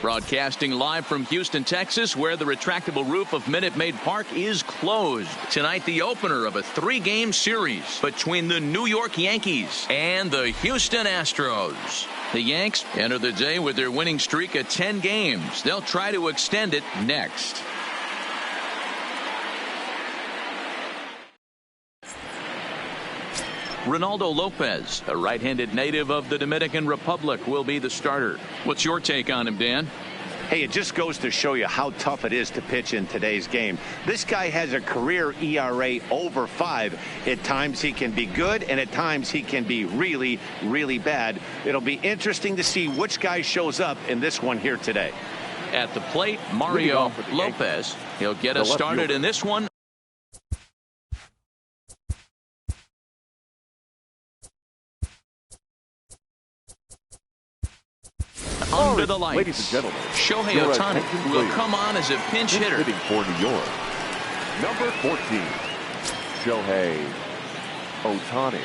Broadcasting live from Houston, Texas, where the retractable roof of Minute Maid Park is closed. Tonight, the opener of a 3-game series between the New York Yankees and the Houston Astros. The Yanks enter the day with their winning streak at 10 games. They'll try to extend it next. Ronaldo Lopez, a right-handed native of the Dominican Republic, will be the starter. What's your take on him, Dan? Hey, it just goes to show you how tough it is to pitch in today's game. This guy has a career ERA over 5. At times he can be good, and at times he can be really, really bad. It'll be interesting to see which guy shows up in this one here today. At the plate, Mario Lopez. He'll get us started in this one. Under the lights, ladies and gentlemen, Shohei Ohtani will come on as a pinch hitter. Hitting for New York, number 14, Shohei Ohtani.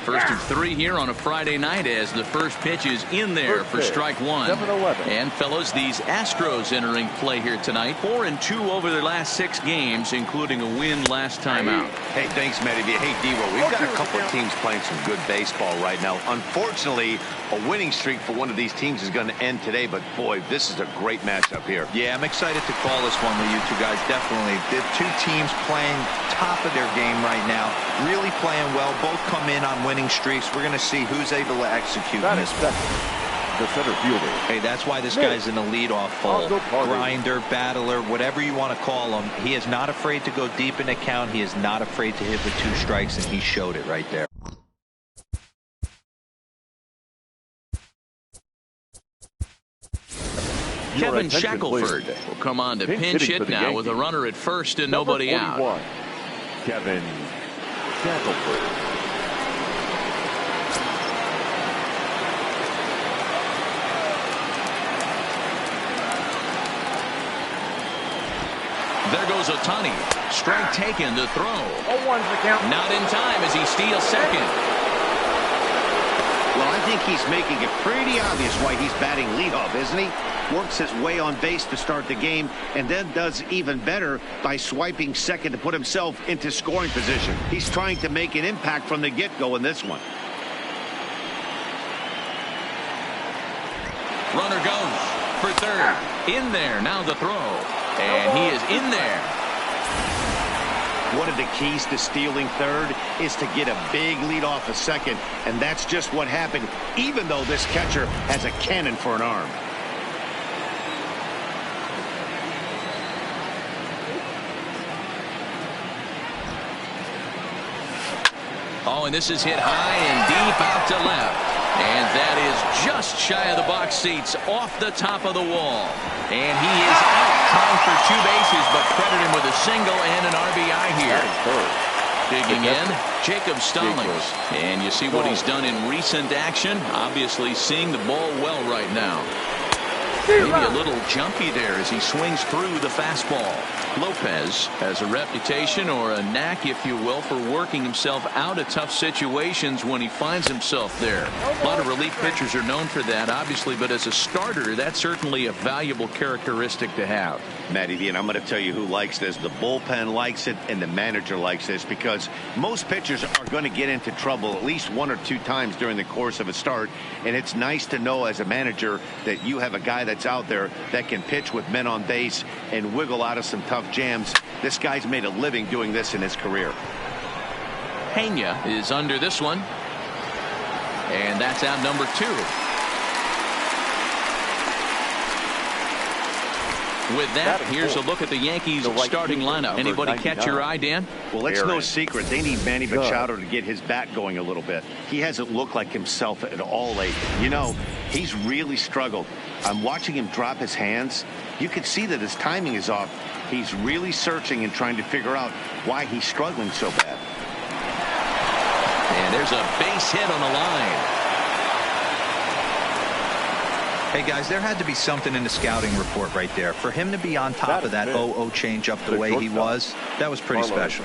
First of 3 here on a Friday night as the first pitch is in there for strike 1. And fellows, these Astros entering play here tonight. 4-2 over their last 6 games, including a win last time out. Hey, thanks, Matty. Hey, D-Roll, we've got a couple of teams playing some good baseball right now. Unfortunately, a winning streak for one of these teams is going to end today, but boy, this is a great matchup here. Yeah, I'm excited to call this one with you two guys, definitely. The two teams playing top of their game right now, really playing well. Both come in on winning streaks. We're going to see who's able to execute in this one. The center fielder. Hey, that's why this guy's in the leadoff hole. Grinder, battler, whatever you want to call him. He is not afraid to go deep in the count. He is not afraid to hit with 2 strikes, and he showed it right there. Kevin Shackelford will come on to pinch hit now with a runner at first and nobody out. Kevin Shackelford. There goes Ohtani. Strike taken to throw. Not in time as he steals second. Well, I think he's making it pretty obvious why he's batting leadoff, isn't he? Works his way on base to start the game and then does even better by swiping second to put himself into scoring position. He's trying to make an impact from the get-go in this one. Runner goes for third. In there. Now the throw. And he is in there. One of the keys to stealing third is to get a big lead off a second, and that's just what happened, even though this catcher has a cannon for an arm. Oh, and this is hit high and deep out to left. And that is just shy of the box seats, off the top of the wall. And he is out, trying for 2 bases, but credit him with a single and an RBI here. Digging in, Jacob Stallings. And you see what he's done in recent action. Obviously seeing the ball well right now. Maybe a little jumpy there as he swings through the fastball. Lopez has a reputation, or a knack, if you will, for working himself out of tough situations when he finds himself there. A lot of relief pitchers are known for that, obviously, but as a starter, that's certainly a valuable characteristic to have. Matty D, and I'm going to tell you who likes this. The bullpen likes it, and the manager likes this, because most pitchers are going to get into trouble at least 1 or 2 times during the course of a start, and it's nice to know as a manager that you have a guy that's out there that can pitch with men on base and wiggle out of some tough jams. This guy's made a living doing this in his career. Pena is under this one, and that's out number 2. With that, here's a look at the Yankees starting lineup. Anybody catch your eye, Dan? Well, it's no secret. They need Manny Machado to get his bat going a little bit. He hasn't looked like himself at all lately. You know, he's really struggled. I'm watching him drop his hands. You can see that his timing is off. He's really searching and trying to figure out why he's struggling so bad. And there's a base hit on the line. Hey, guys, there had to be something in the scouting report right there. For him to be on top of that 0-0 changeup the way he was, that was pretty special.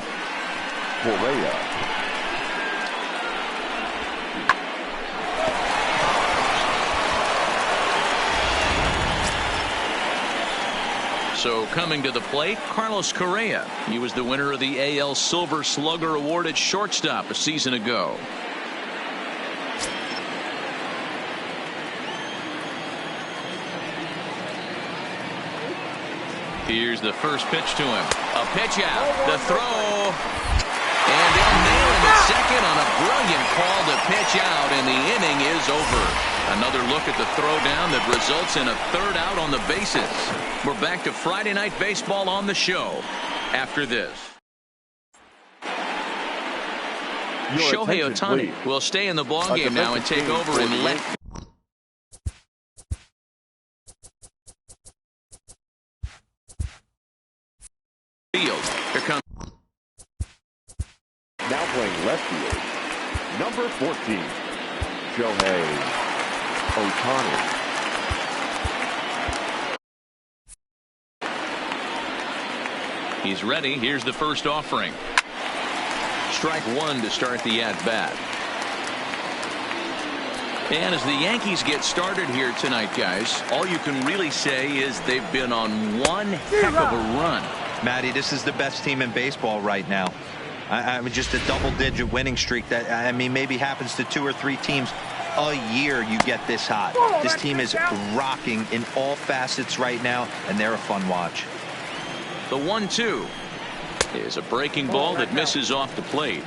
So coming to the plate, Carlos Correa. He was the winner of the AL Silver Slugger Award at shortstop a season ago. Here's the first pitch to him. A pitch out. The throw. And they'll nail him at second on a brilliant call to pitch out, and the inning is over. Another look at the throwdown that results in a third out on the bases. We're back to Friday Night Baseball on the show after this. Shohei Ohtani will stay in the ballgame now and take over in left field. Here comes. Now playing left field, number 14, Shohei Ohtani. He's ready. Here's the first offering. Strike one to start the at-bat. And as the Yankees get started here tonight, guys, all you can really say is they've been on one heck of a run. Matty, this is the best team in baseball right now. I mean, just a double-digit winning streak that, I mean, maybe happens to 2 or 3 teams a year. You get this hot. This team is rocking in all facets right now, and they're a fun watch. The 1-2 is a breaking ball that misses off the plate.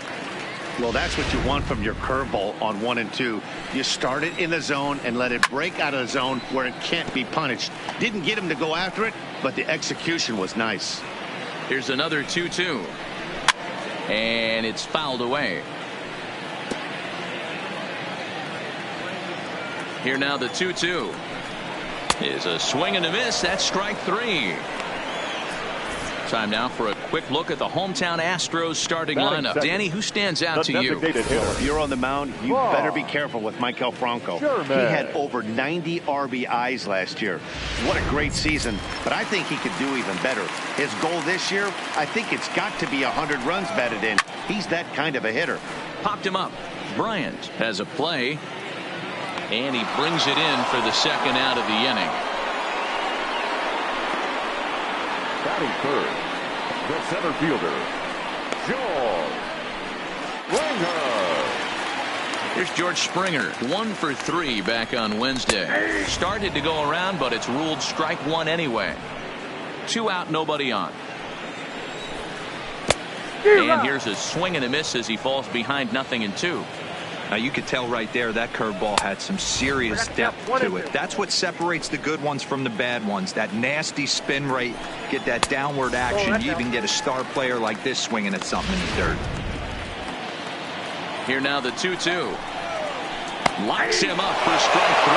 Well, that's what you want from your curveball on 1 and 2. You start it in the zone and let it break out of the zone where it can't be punished. Didn't get him to go after it, but the execution was nice. Here's another 2-2. And it's fouled away. Here now the 2-2 is a swing and a miss. That's strike 3. Time now for a quick look at the hometown Astros starting lineup. Danny, who stands out to you? If you're on the mound, you better be careful with Michael Franco. Sure, he had over 90 RBIs last year. What a great season, but I think he could do even better. His goal this year, I think it's got to be 100 runs batted in. He's that kind of a hitter. Popped him up. Bryant has a play, and he brings it in for the second out of the inning. Batting third, the center fielder, George Springer. Here's George Springer, 1 for 3 back on Wednesday. Started to go around, but it's ruled strike 1 anyway. 2 out, nobody on. And here's a swing and a miss as he falls behind 0-2. Now you could tell right there that curveball had some serious depth to it. That's what separates the good ones from the bad ones. That nasty spin rate, get that downward action. You even get a star player like this swinging at something in the dirt. Here now the 2-2. Locks him up for strike 3.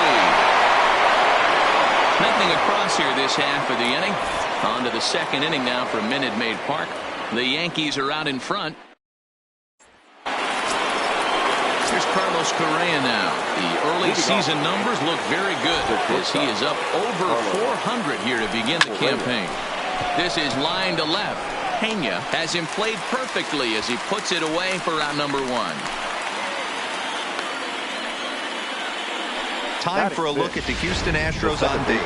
Nothing across here this half of the inning. On to the second inning now from Minute Maid Park. The Yankees are out in front. Here's Carlos Correa now. The early season numbers look very good as he is up over 400 here to begin the campaign. This is line to left. Pena has him played perfectly as he puts it away for out number 1. Time for a look at the Houston Astros on D.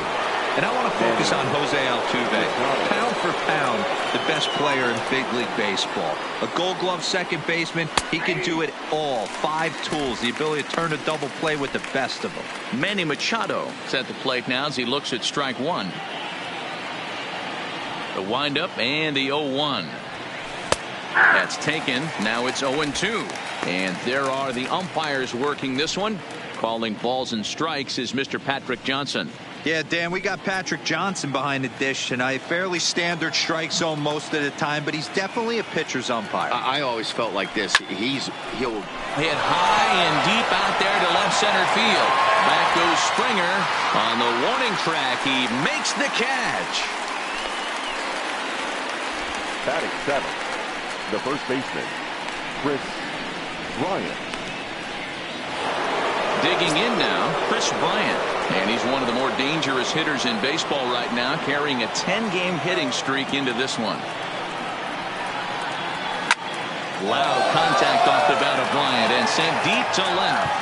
And I want to focus on Jose Altuve. Pound for pound, the best player in big league baseball. A Gold Glove second baseman, he can do it all. 5 tools, the ability to turn a double play with the best of them. Manny Machado is at the plate now as he looks at strike 1. The windup and the 0-1. That's taken. Now it's 0-2. And there are the umpires working this one. Calling balls and strikes is Mr. Patrick Johnson. Yeah, Dan, we got Patrick Johnson behind the dish, and a fairly standard strike zone most of the time, but he's definitely a pitcher's umpire. I always felt like this. He'll hit high and deep out there to left center field. Back goes Springer on the warning track. He makes the catch. Batting 7, the first baseman, Chris Bryant. Digging in now, Chris Bryant. And he's one of the more dangerous hitters in baseball right now, carrying a 10-game hitting streak into this one. Loud contact off the bat of Bryant and sent deep to left.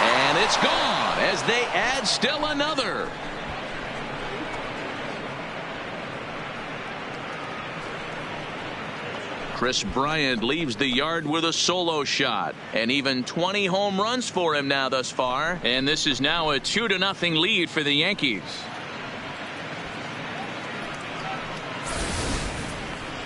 And it's gone as they add still another. Kris Bryant leaves the yard with a solo shot, and even 20 home runs for him now thus far, and this is now a 2-0 lead for the Yankees.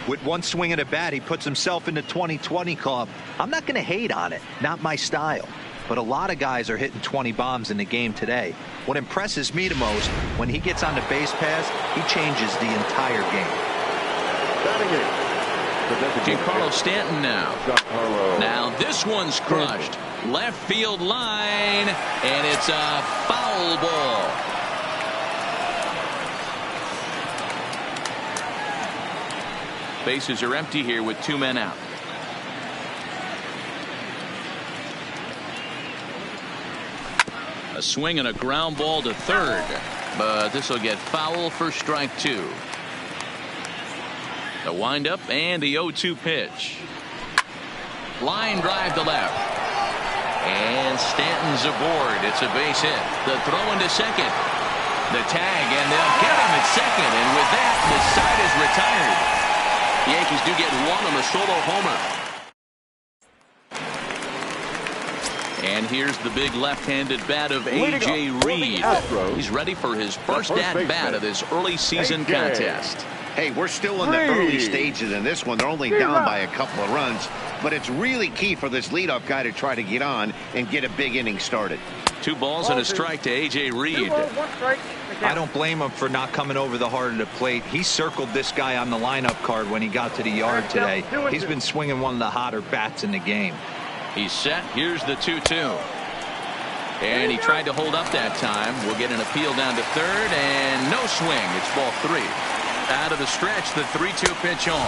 With one swing at a bat, he puts himself in the 2020 club. I'm not going to hate on it. Not my style. But a lot of guys are hitting 20 bombs in the game today. What impresses me the most, when he gets on the base pass, he changes the entire game. Giancarlo Stanton now. Now this one's crushed. Left field line, and it's a foul ball. Bases are empty here with 2 men out. A swing and a ground ball to third, but this will get foul for strike 2. The windup and the 0-2 pitch. Line drive to left. And Stanton's aboard. It's a base hit. The throw into second. The tag, and they'll get him at second. And with that, the side is retired. The Yankees do get one on the solo homer. And here's the big left-handed bat of A.J. Reed. He's ready for his first at-bat of this early season contest. Hey, we're still in the early stages in this one. They're only down by a couple of runs, but it's really key for this leadoff guy to try to get on and get a big inning started. 2 balls and a strike to A.J. Reed. I don't blame him for not coming over the heart of the plate. He circled this guy on the lineup card when he got to the yard today. He's been swinging one of the hotter bats in the game. He's set. Here's the 2-2. And he tried to hold up that time. We'll get an appeal down to third, and no swing. It's ball 3. Out of the stretch, the 3-2 pitch home.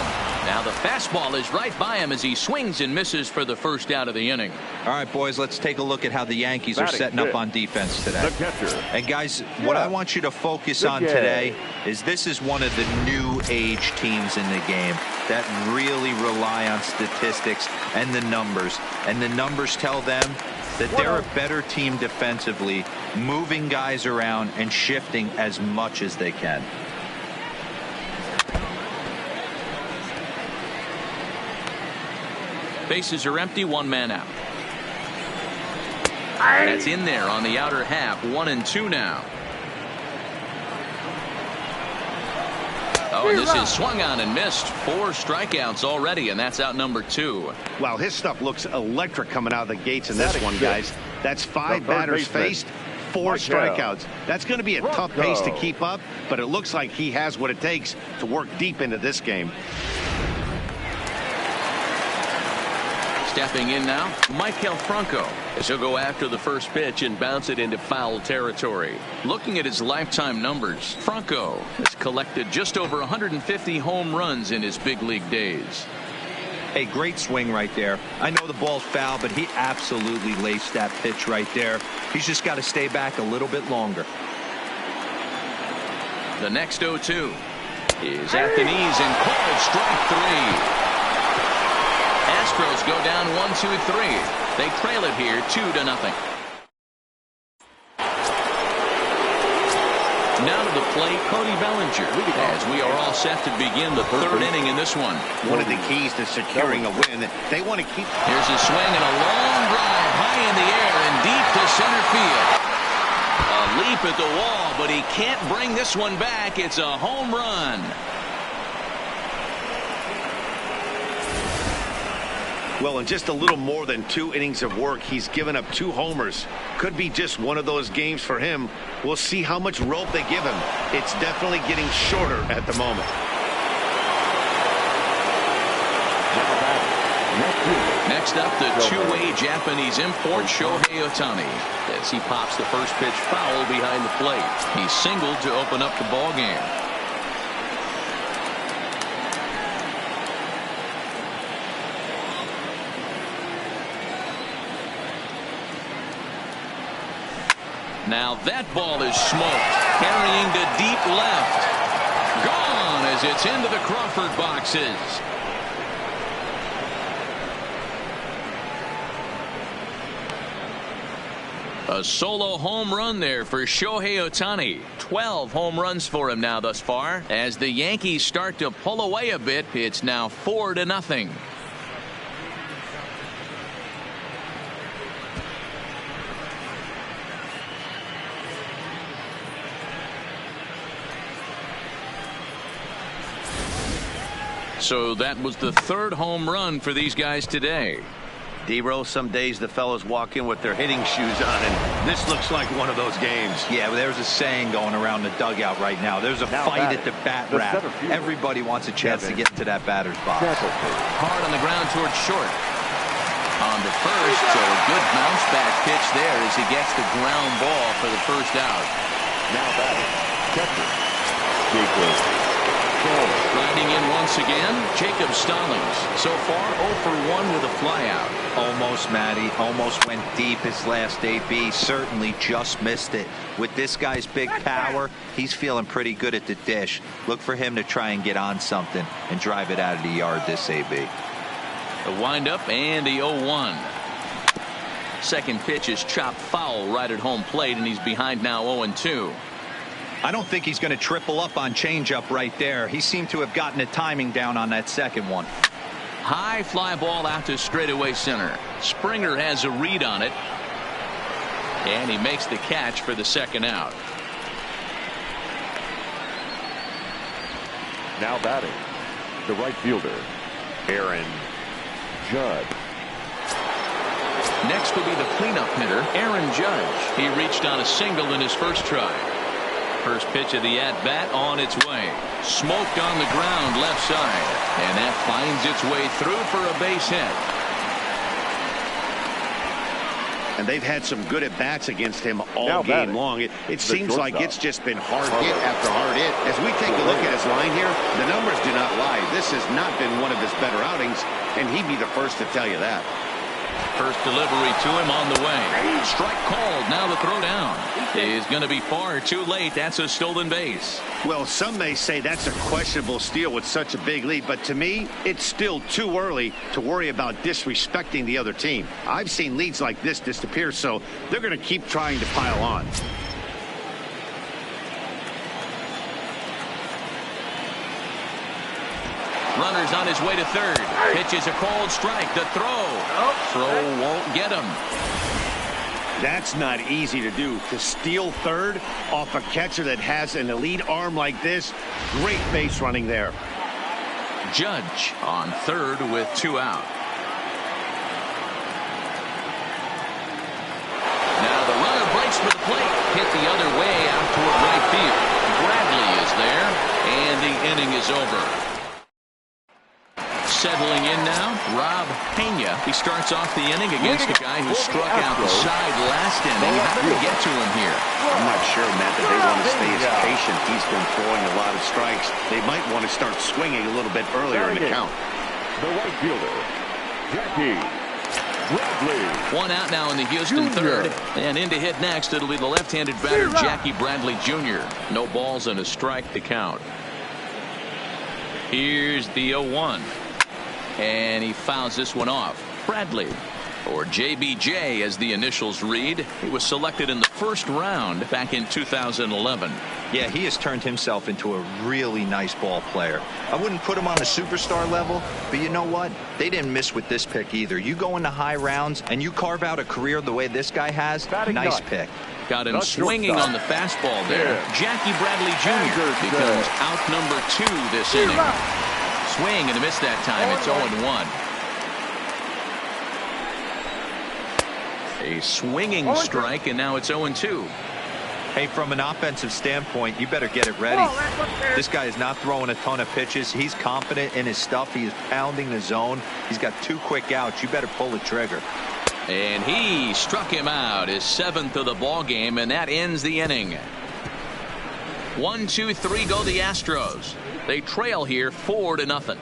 Now the fastball is right by him as he swings and misses for the first out of the inning. All right, boys, let's take a look at how the Yankees are setting up on defense today. And guys, what I want you to focus on today is this is one of the new age teams in the game that really rely on statistics and the numbers. And the numbers tell them that they're a better team defensively, moving guys around and shifting as much as they can. Bases are empty, 1 man out. That's in there on the outer half. 1-2 now. Oh, and this is swung on and missed. 4 strikeouts already, and that's out number 2. Wow, his stuff looks electric coming out of the gates in this one, guys. That's 5 batters faced, 4 strikeouts. That's going to be a tough pace to keep up, but it looks like he has what it takes to work deep into this game. Stepping in now, Maikel Franco, as he'll go after the first pitch and bounce it into foul territory. Looking at his lifetime numbers, Franco has collected just over 150 home runs in his big league days. Hey, great swing right there. I know the ball's foul, but he absolutely laced that pitch right there. He's just got to stay back a little bit longer. The next 0-2 is at the knees and called strike 3. Astros go down 1-2-3. They trail it here 2-0. Now to the plate, Cody Bellinger, as we are all set to begin the 3rd inning in this one. One of the keys to securing a win, they want to keep. Here's a swing and a long drive high in the air and deep to center field. A leap at the wall, but he can't bring this one back. It's a home run. Well, in just a little more than 2 innings of work, he's given up 2 homers. Could be just one of those games for him. We'll see how much rope they give him. It's definitely getting shorter at the moment. Next up, the 2-way Japanese import, Shohei Ohtani, as he pops the first pitch foul behind the plate. He singled to open up the ball game. Now that ball is smoked, carrying to deep left. Gone as it's into the Crawford boxes. A solo home run there for Shohei Ohtani. 12 home runs for him now thus far. As the Yankees start to pull away a bit, it's now 4-0. So that was the third home run for these guys today. D-Rose, some days the fellows walk in with their hitting shoes on, and this looks like one of those games. Yeah, well, there's a saying going around the dugout right now. There's a fight at the bat rack. Everybody wants a chance to get into that batter's box. Hard on the ground towards short. On the first, so a good bounce back pitch there as he gets the ground ball for the first out. Now batting, catcher, Jacob. Riding in once again, Jacob Stallings. So far 0 for 1 with a flyout. Almost, Matty. Almost went deep his last AB. Certainly just missed it. With this guy's big power, he's feeling pretty good at the dish. Look for him to try and get on something and drive it out of the yard this AB. The windup and the 0-1. Second pitch is chopped foul right at home plate, and he's behind now 0-2. I don't think he's going to triple up on changeup right there. He seemed to have gotten the timing down on that second one. High fly ball out to straightaway center. Springer has a read on it, and he makes the catch for the second out. Now batting, the right fielder, Aaron Judge. Next will be the cleanup hitter, Aaron Judge. He reached on a single in his first try. First pitch of the at-bat on its way. Smoked on the ground left side, and that finds its way through for a base hit. And they've had some good at-bats against him all game long. It seems like it's just been hard hit after hard hit. As we take a look at his line here, the numbers do not lie. This has not been one of his better outings, and he'd be the first to tell you that. First delivery to him on the way. Strike called. Now the throw down is going to be far too late. That's a stolen base. Well, some may say that's a questionable steal with such a big lead, but to me, it's still too early to worry about disrespecting the other team. I've seen leads like this disappear, so they're going to keep trying to pile on. Runner's on his way to third. Pitch is a called strike. The throw. Throw won't get him. That's not easy to do. To steal third off a catcher that has an elite arm like this, great base running there. Judge on third with 2 out. Now the runner breaks for the plate. Hit the other way out toward right field. Bradley is there, and the inning is over. Settling in now, Rob Pena. He starts off the inning against a guy who struck out the side last inning. How do we get to him here? I'm not sure, Matt, that they want to stay as patient. He's been throwing a lot of strikes. They might want to start swinging a little bit earlier in the count. The right fielder, Jackie Bradley. 1 out now in the Houston third. And in to hit next, it'll be the left-handed batter, Jackie Bradley Jr. No balls and a strike to count. Here's the 0-1. And he fouls this one off. Bradley, or JBJ as the initials read. He was selected in the first round back in 2011. Yeah, he has turned himself into a really nice ball player. I wouldn't put him on a superstar level, but you know what? They didn't miss with this pick either. You go into high rounds and you carve out a career the way this guy has, nice pick. Got him swinging on the fastball there. Jackie Bradley Jr. becomes out number 2 this inning. Swing and a miss that time. It's 0-1. A swinging strike, and now it's 0-2. Hey, from an offensive standpoint, you better get it ready. This guy is not throwing a ton of pitches. He's confident in his stuff. He is pounding the zone. He's got 2 quick outs. You better pull the trigger. And he struck him out, his 7th of the ball game, and that ends the inning. 1, 2, 3 go the Astros. They trail here 4-0.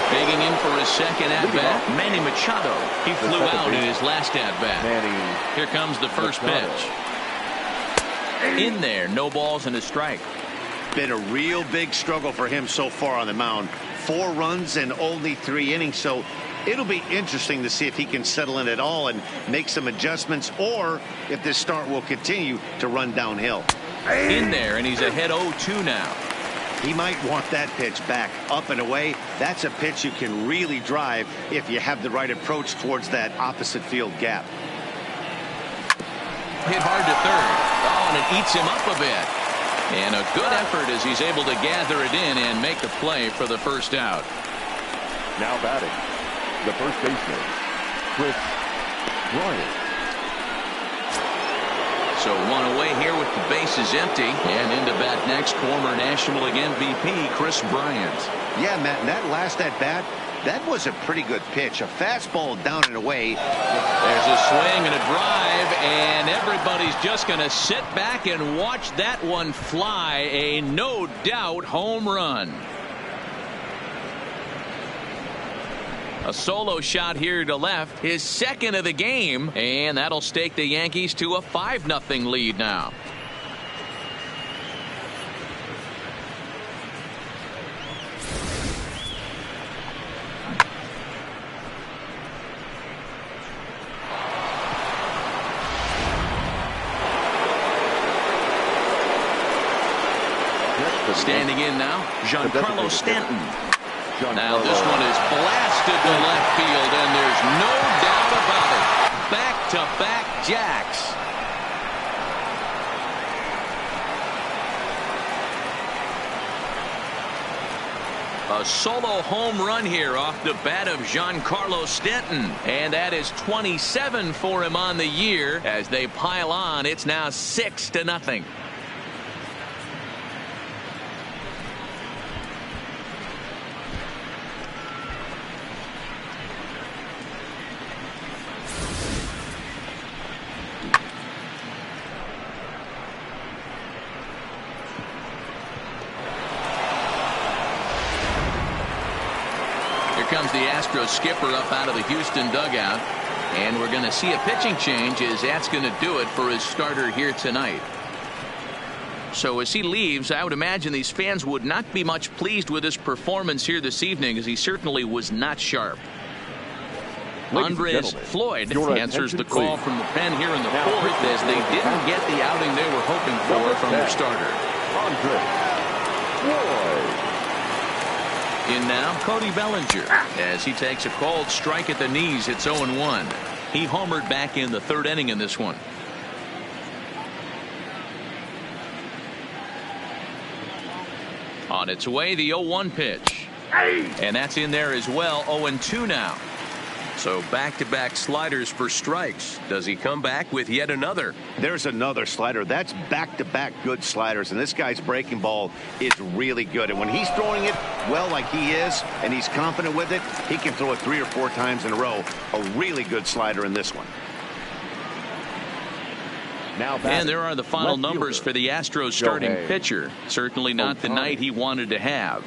Digging in for his second at-bat, Manny Machado. He flew out in his last at-bat. Here comes the first pitch. In there, no balls and a strike. Been a real big struggle for him so far on the mound. 4 runs and only 3 innings, so It'll be interesting to see if he can settle in at all and make some adjustments, or if this start will continue to run downhill. In there, and he's ahead 0-2 now. He might want that pitch back, up and away. That's a pitch you can really drive if you have the right approach towards that opposite field gap. Hit hard to third. Oh, and it eats him up a bit. And a good effort as he's able to gather it in and make the play for the first out. Now batting, the first baseman, Chris Bryant. So one away here with the bases empty. And into bat next, former National League MVP Chris Bryant. Yeah, Matt, that last at bat, that was a pretty good pitch. A fastball down and away. There's a swing and a drive, and everybody's just going to sit back and watch that one fly. A no doubt home run. A solo shot here to left, his second of the game, and that'll stake the Yankees to a 5-0 lead now. Standing in now, Giancarlo Stanton. Now this one is blasted to left field, and there's no doubt about it. Back-to-back jacks. A solo home run here off the bat of Giancarlo Stanton. And that is 27 for him on the year. As they pile on, it's now 6-0. Comes the Astros skipper up out of the Houston dugout, and we're going to see a pitching change as that's going to do it for his starter here tonight. So as he leaves, I would imagine these fans would not be much pleased with his performance here this evening, as he certainly was not sharp. Andres Floyd answers the call from the pen here in the fourth, as they didn't get the outing they were hoping for from their starter. Andres Floyd. In now, Cody Bellinger, as he takes a called strike at the knees. It's 0-1. He homered back in the third inning in this one. On its way, the 0-1 pitch. And that's in there as well. 0-2 now. So back-to-back sliders for strikes. Does he come back with yet another? There's another slider. That's back-to-back good sliders, and this guy's breaking ball is really good. And when he's throwing it well like he is, and he's confident with it, he can throw it 3 or 4 times in a row. A really good slider in this one. Now and there are the final numbers for the Astros starting pitcher. Certainly not the night he wanted to have.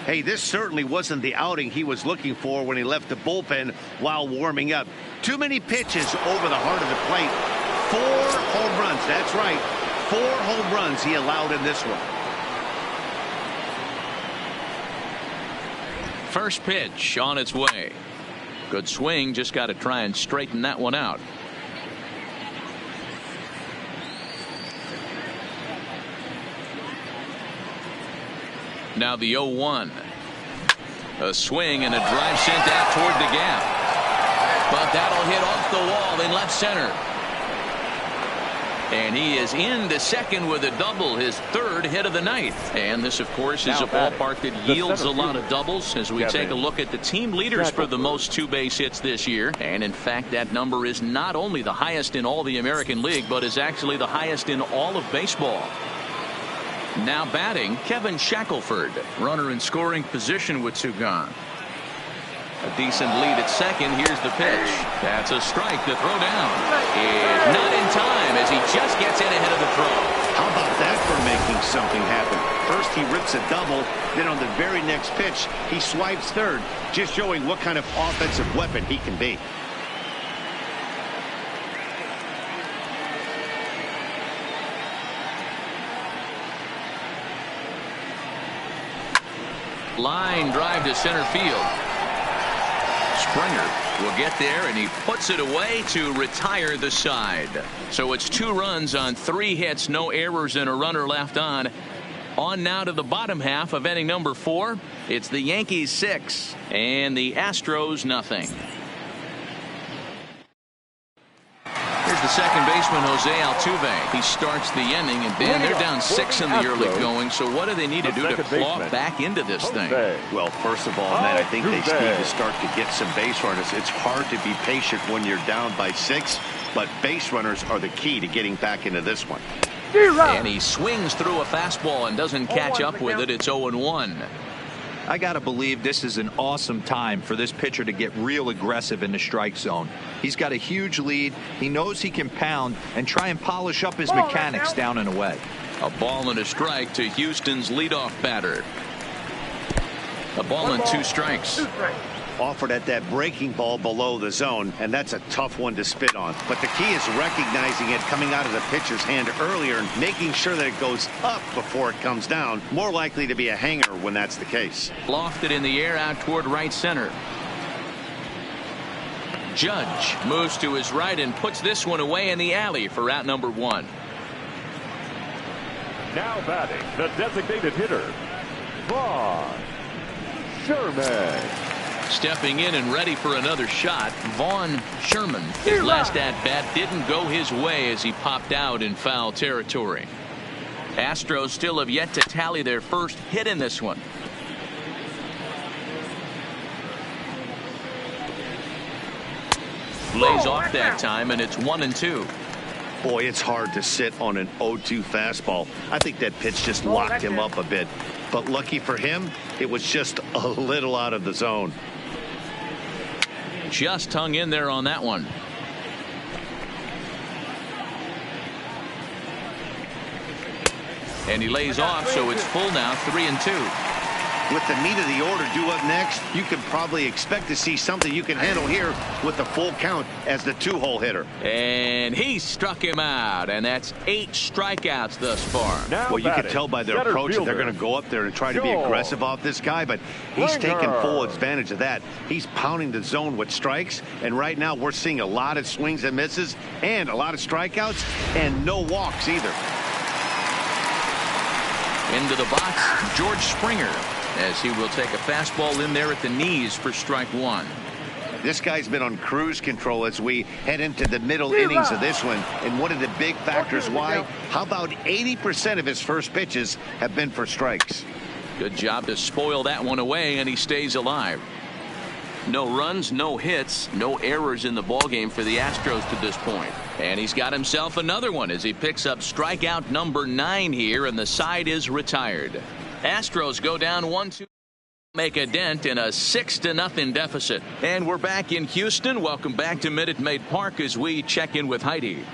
Hey, this certainly wasn't the outing he was looking for when he left the bullpen while warming up. Too many pitches over the heart of the plate. 4 home runs. That's right. 4 home runs he allowed in this one. First pitch on its way. Good swing. Just got to try and straighten that one out. Now the 0-1. A swing and a drive sent out toward the gap. But that'll hit off the wall in left center. And he is into second with a double, his third hit of the night. And this, of course, is a ballpark that yields a lot of doubles as we take a look at the team leaders for the most 2-base hits this year. And in fact, that number is not only the highest in all the American League, but is actually the highest in all of baseball. Now batting, Kevin Shackelford. Runner in scoring position with 2 gone. A decent lead at second. Here's the pitch. That's a strike. The throw down is not in time as he just gets in ahead of the throw. How about that for making something happen? First he rips a double, then on the very next pitch he swipes third, just showing what kind of offensive weapon he can be. Line drive to center field. Springer will get there, and he puts it away to retire the side. So it's 2 runs on 3 hits, no errors, and a runner left on. On now to the bottom half of inning number 4. It's the Yankees 6 and the Astros nothing. Here's the second baseman, Jose Altuve. He starts the inning, and then they're down 6 in the early going. So what do they need to do to claw back into this thing? Well, first of all, Matt, I think they need to start to get some base runners. It's hard to be patient when you're down by 6, but base runners are the key to getting back into this one. And he swings through a fastball and doesn't catch up with it. It's 0-1. I got to believe this is an awesome time for this pitcher to get real aggressive in the strike zone. He's got a huge lead. He knows he can pound and try and polish up his mechanics down and away. A ball and a strike to Houston's leadoff batter. A ball and 2 strikes. Offered at that breaking ball below the zone, and that's a tough one to spit on. But the key is recognizing it coming out of the pitcher's hand earlier and making sure that it goes up before it comes down. More likely to be a hanger when that's the case. Lofted in the air out toward right center. Judge moves to his right and puts this one away in the alley for out number 1. Now batting, the designated hitter, Vaughn Sherman. Stepping in and ready for another shot, Vaughn Sherman. His last at-bat didn't go his way as he popped out in foul territory. Astros still have yet to tally their first hit in this one. Lays off that time, and it's 1-2. Boy, it's hard to sit on an 0-2 fastball. I think that pitch just locked him up a bit. But lucky for him, it was just a little out of the zone. Just hung in there on that one. And he lays off, so it's full now, 3-2. With the meat of the order due up next, you can probably expect to see something you can handle here with the full count as the 2-hole hitter. And he struck him out, and that's 8 strikeouts thus far. Well, you can tell by their approach that they're going to go up there and try to be aggressive off this guy, but he's taking full advantage of that. He's pounding the zone with strikes, and right now we're seeing a lot of swings and misses and a lot of strikeouts and no walks either. Into the box, George Springer, as he will take a fastball in there at the knees for strike 1. This guy's been on cruise control as we head into the middle innings of this one. And one of the big factors why, how about 80% of his first pitches have been for strikes? Good job to spoil that one away, and he stays alive. No runs, no hits, no errors in the ballgame for the Astros to this point. And he's got himself another one as he picks up strikeout number 9 here, and the side is retired. Astros go down 1-2. Make a dent in a 6-0 deficit. And we're back in Houston. Welcome back to Minute Maid Park as we check in with Heidi.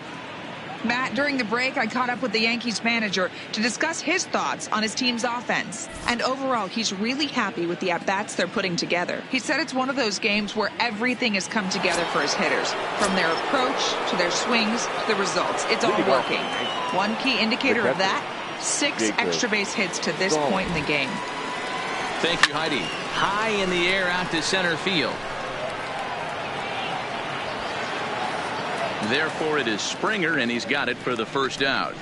Matt, during the break, I caught up with the Yankees manager to discuss his thoughts on his team's offense. And overall, he's really happy with the at-bats they're putting together. He said it's one of those games where everything has come together for his hitters. From their approach to their swings to the results. It's all working. One key indicator of that, 6 extra base hits to this point in the game. Thank you, Heidi. High in the air out to center field. Therefore, it is Springer, and he's got it for the first out.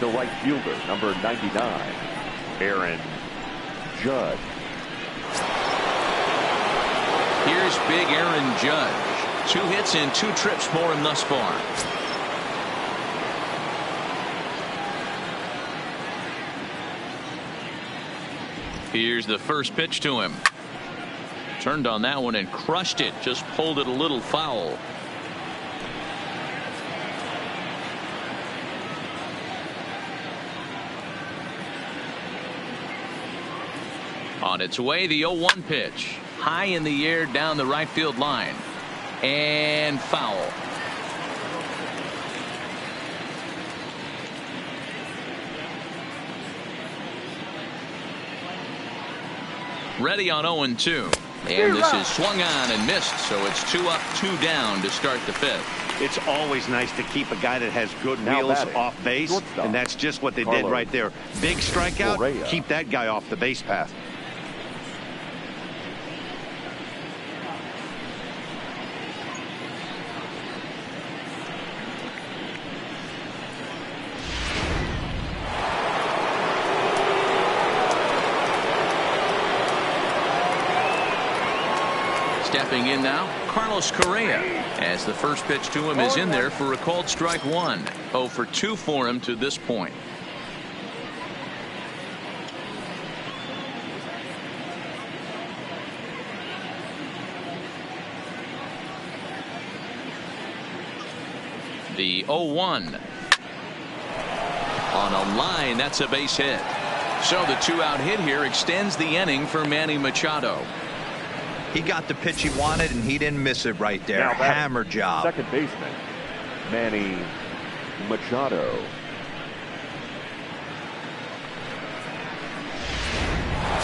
The right fielder, number 99, Aaron Judge. Here's big Aaron Judge. 2 hits and 2 trips for him thus far. Here's the first pitch to him. Turned on that one and crushed it. Just pulled it a little foul. On its way, the 0-1 pitch. High in the air down the right field line. And foul. Ready on 0-2. And this is swung on and missed, so it's 2 up, 2 down to start the 5th. It's always nice to keep a guy that has good wheels off base, and that's just what they did right there. Big strikeout, keep that guy off the base path. Stepping in now, Carlos Correa, as the first pitch to him is in there for a called strike one. 0 for 2 for him to this point. The 0-1. On a line, that's a base hit. So the 2-out hit here extends the inning for Manny Machado. He got the pitch he wanted, and he didn't miss it right there. Now Hammer job. Second baseman, Manny Machado.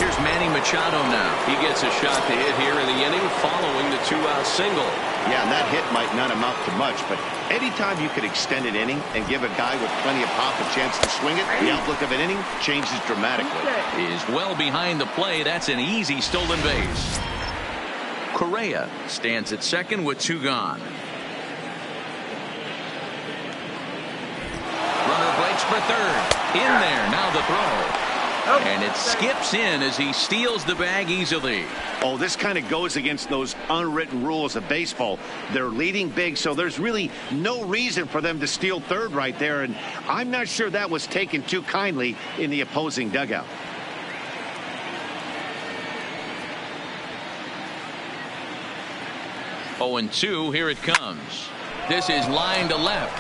Here's Manny Machado now. He gets a shot to hit here in the inning following the 2-out single. Yeah, and that hit might not amount to much, but anytime you could extend an inning and give a guy with plenty of pop a chance to swing it, the outlook of an inning changes dramatically. Is well behind the play. That's an easy stolen base. Correa stands at second with 2 gone. Runner breaks for third. In there, now the throw. And it skips in as he steals the bag easily. Oh, this kind of goes against those unwritten rules of baseball. They're leading big, so there's really no reason for them to steal third right there. And I'm not sure that was taken too kindly in the opposing dugout. Oh, and 2, here it comes. This is line to left.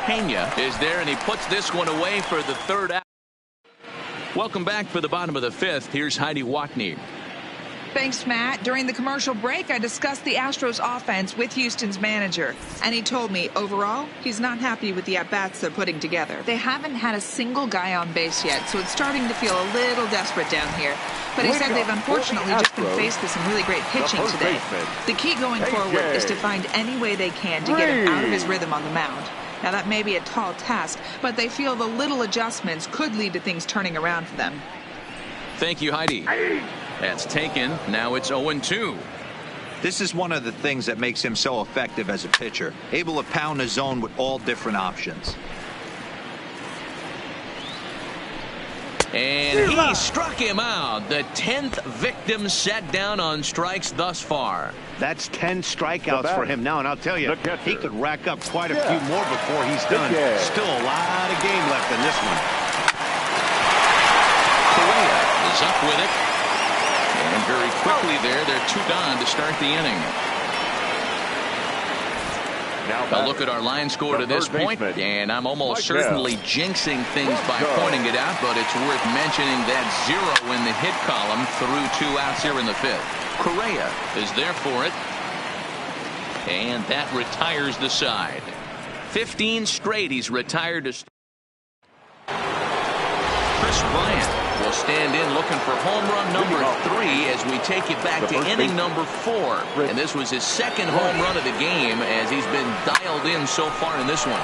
Pena is there, and he puts this one away for the 3rd out. Welcome back for the bottom of the 5th. Here's Heidi Watney. Thanks, Matt. During the commercial break, I discussed the Astros offense with Houston's manager, and he told me overall he's not happy with the at-bats they're putting together. They haven't had a single guy on base yet, so it's starting to feel a little desperate down here. But he said they've unfortunately just been faced with some really great pitching today. The key going forward is to find any way they can to get him out of his rhythm on the mound. Now, that may be a tall task, but they feel the little adjustments could lead to things turning around for them. Thank you, Heidi. That's taken. Now it's 0-2. This is one of the things that makes him so effective as a pitcher, able to pound the zone with all different options. And he struck him out. The 10th victim set down on strikes thus far. That's 10 strikeouts for him now, and I'll tell you, he could rack up quite a few more before he's done. Still a lot of game left in this one. Correa is up with it. And very quickly there, they're 2 gone to start the inning. A look at our line score to this point, and I'm almost certainly jinxing things by pointing it out, but it's worth mentioning that 0 in the hit column through 2 outs here in the 5th. Correa is there for it, and that retires the side. 15 straight he's retired to. Chris Bryant will stand in looking for home run number 3 as we take it back to inning number 4. And this was his 2nd home run of the game as he's been dialed in so far in this one.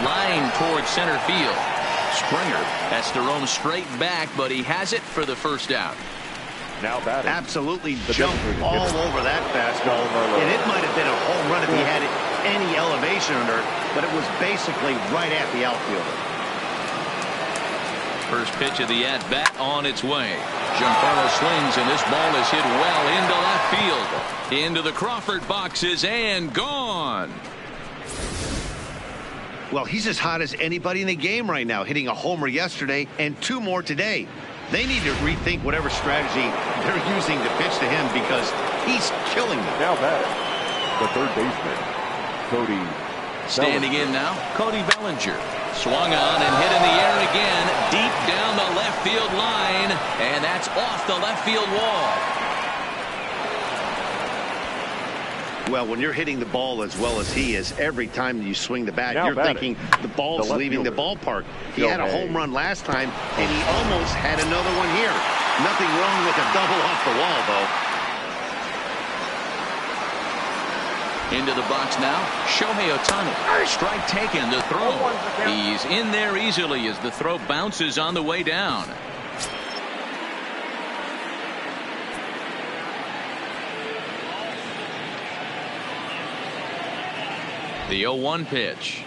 Line towards center field. Springer has to roam straight back, but he has it for the 1st out. Now batting. Absolutely jumped all over that fastball. And it might have been a home run if he had any elevation under it, but it was basically right at the outfielder. First pitch of the at-bat on its way. Giancarlo swings, and this ball is hit well into left field. Into the Crawford boxes and gone. Well, he's as hot as anybody in the game right now, hitting a homer yesterday and 2 more today. They need to rethink whatever strategy they're using to pitch to him because he's killing them. Now batting, the 3rd baseman, Cody Standing in now, Cody Bellinger. Swung on and hit in the air again, deep down the left field line, and that's off the left field wall. Well, when you're hitting the ball as well as he is, every time you swing the bat, now you're thinking the ball's leaving the ballpark. He had a home run last time, and he almost had another one here. Nothing wrong with a double off the wall, though. Into the box now, Shohei Ohtani. Strike taken, the throw. He's in there easily as the throw bounces on the way down. The 0-1 pitch.